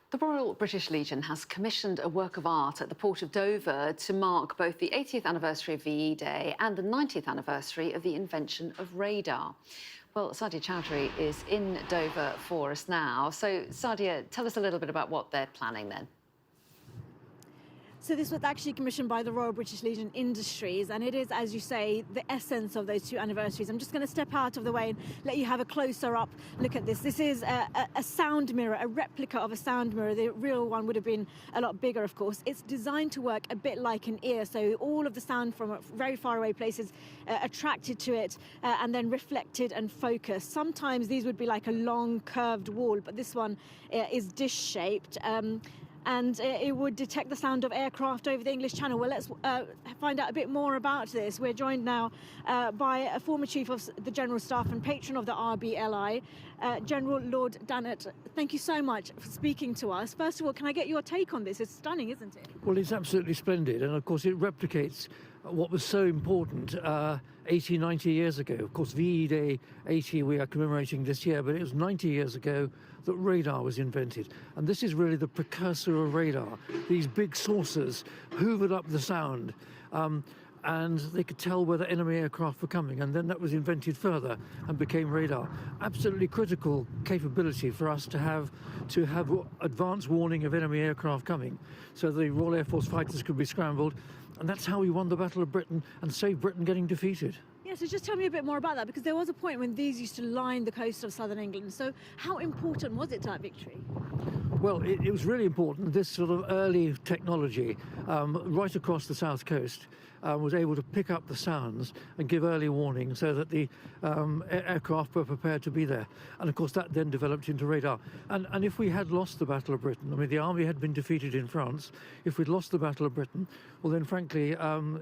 The Royal British Legion has commissioned a work of art at the port of Dover to mark both the 80th anniversary of VE Day and the 90th anniversary of the invention of radar. Well, Sadia Chowdhury is in Dover for us now. So, Sadia, tell us a little bit about what they're planning then. So this was actually commissioned by the Royal British Legion Industries, and it is, as you say, the essence of those two anniversaries. I'm just going to step out of the way and let you have a closer up look at this. This is a sound mirror, a replica of a sound mirror. The real one would have been a lot bigger, of course. It's designed to work a bit like an ear, so all of the sound from very far away places attracted to it and then reflected and focused. Sometimes these would be like a long curved wall, but this one is dish-shaped. And it would detect the sound of aircraft over the English Channel. Well, let's find out a bit more about this. We're joined now by a former Chief of the General Staff and patron of the RBLI, General Lord Dannatt. Thank you so much for speaking to us. First of all, can I get your take on this? It's stunning, isn't it? Well, it's absolutely splendid. And, of course, it replicates what was so important 80, 90 years ago. Of course, VE Day 80 we are commemorating this year, but it was 90 years ago that radar was invented. And this is really the precursor of radar. These big saucers hoovered up the sound, and they could tell whether enemy aircraft were coming, and then that was invented further and became radar. Absolutely critical capability for us to have advance warning of enemy aircraft coming, so the Royal Air Force fighters could be scrambled, and that's how we won the Battle of Britain and saved Britain getting defeated. Yeah, so just tell me a bit more about that, because there was a point when these used to line the coast of southern England. So how important was it to that victory? Well, it was really important. This sort of early technology right across the south coast was able to pick up the sounds and give early warning so that the aircraft were prepared to be there. And of course that then developed into radar. And if we had lost the Battle of Britain, I mean, the army had been defeated in France. If we'd lost the Battle of Britain, well then frankly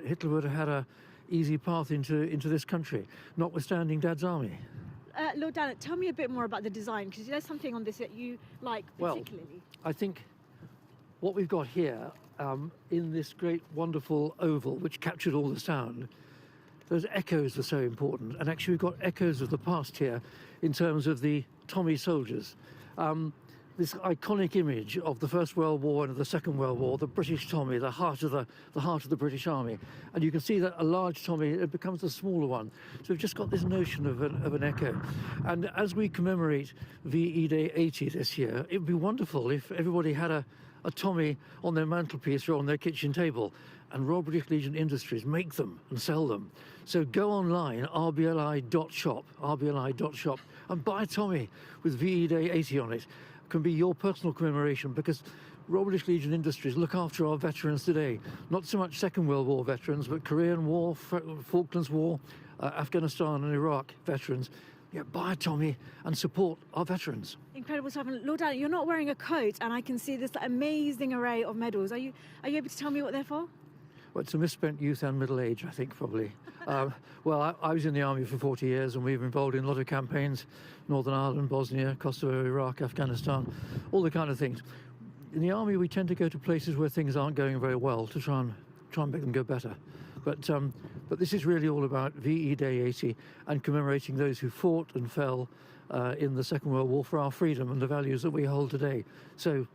Hitler would have had a easy path into this country, notwithstanding Dad's army. Lord Dannatt, tell me a bit more about the design, because there's something on this that you like particularly. Well, I think what we've got here in this great, wonderful oval, which captured all the sound, those echoes are so important. And actually, we've got echoes of the past here in terms of the Tommy soldiers. This iconic image of the First World War and of the Second World War, the British Tommy, the heart of the British Army, and you can see that a large Tommy, it becomes a smaller one. So we've just got this notion of an echo. And as we commemorate VE Day 80 this year, it would be wonderful if everybody had a Tommy on their mantelpiece or on their kitchen table, and Royal British Legion Industries make them and sell them. So go online, rbli.shop, and buy a Tommy with VE Day 80 on it. Can be your personal commemoration, because Royal British Legion Industries look after our veterans today. Not so much Second World War veterans, but Korean War, Falklands War, Afghanistan and Iraq veterans. Yeah, buy a Tommy and support our veterans. Incredible stuff. And Lord Dannatt, you're not wearing a coat, and I can see this amazing array of medals. Are you able to tell me what they're for? Well, it's a misspent youth and middle age, I think, probably. Well, I was in the army for 40 years, and we were involved in a lot of campaigns: Northern Ireland, Bosnia, Kosovo, Iraq, Afghanistan, all the kind of things. In the army, we tend to go to places where things aren't going very well to try and make them go better. But this is really all about VE Day 80 and commemorating those who fought and fell in the Second World War for our freedom and the values that we hold today. So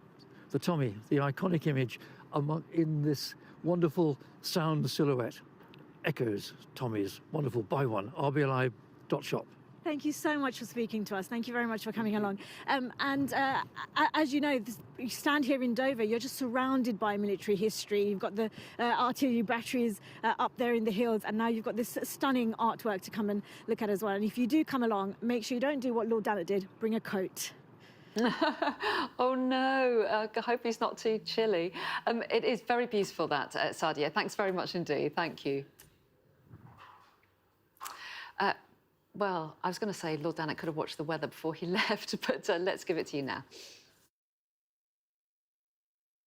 the Tommy, the iconic image in this wonderful sound silhouette, echoes Tommy's. Wonderful. Buy one. RBLI.shop. Thank you so much for speaking to us. Thank you very much for coming along. As you know, you stand here in Dover, you're just surrounded by military history. You've got the artillery batteries up there in the hills, and now you've got this stunning artwork to come and look at as well. And if you do come along, make sure you don't do what Lord Dannatt did, bring a coat. Oh no, I hope he's not too chilly. It is very beautiful, that, Sadia. Thanks very much indeed. Thank you. Well, I was going to say Lord Dannatt could have watched the weather before he left, but let's give it to you now.